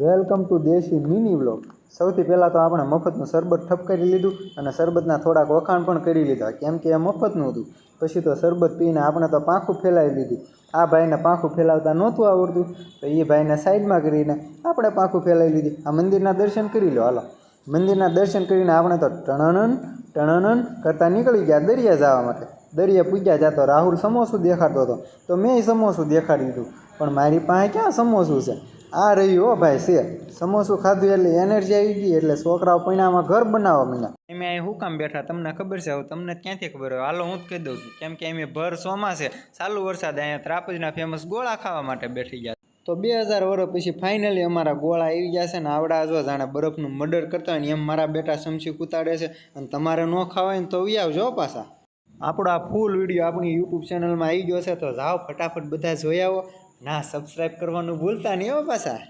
Welcome to દેશી mini vlog. સૌથી પહેલાં તો આપણે મફતનું શરબત ઠપકારી લીધું અને શરબતના થોડાક વખાણ પણ કરી લીધા, કેમ કે એ મફતનું હતું। પછી તો શરબત પીને આપણે તો પાંખું ફેલાવી લીધી। આ ભાઈને પાંખું ફેલાવતા નહોતું આવડતું, તો એ ભાઈને સાઈડમાં કરીને આપણે પાંખું ફેલાવી લીધી। આ મંદિરના દર્શન કરી લો, હાલો। મંદિરના દર્શન કરીને આપણે તો ટણનન કરતાં નીકળી ગયા દરિયા જવા માટે। દરિયા પૂગ્યા ત્યાં તો રાહુલ સમોસું દેખાડતો હતો, તો મેં સમોસું દેખાડી દીધું, પણ મારી પાસે ક્યાં સમોસું છે? આ રહ્યું હો ભાઈ છે। સમોસું ખાધું એટલે એનર્જી આવી ગઈ, એટલે છોકરાઓ પૈણામાં ઘર બનાવવા માંડ્યા। એમ અહીં શું કામ બેઠા તમને ખબર છે? હવે તમને ક્યાંથી ખબર હોય? હાલો હું જ કહી દઉં છું, કેમ કે એમ ભર ચોમાસે ચાલુ વરસાદ અહીંયા ત્રાપજના ફેમસ ગોળા ખાવા માટે બેઠી ગયા। તો 2000 વર્ષ પછી ફાઇનલી અમારા ગોળા આવી ગયા છે ને આવડા જો જાણે બરફનું મર્ડર કરતા હોય ને એમ મારા બેટા સમસી કૂતાડે છે। અને તમારે ન ખાવાય ને તો આવજો પાછા। આપણો આ ફૂલ વિડીયો આપણી યુટ્યુબ ચેનલમાં આવી ગયો છે, તો જાઓ ફટાફટ બધા જોઈ આવો। ના સબસ્ક્રાઈબ કરવાનું ભૂલતા નહીં હો પાછા।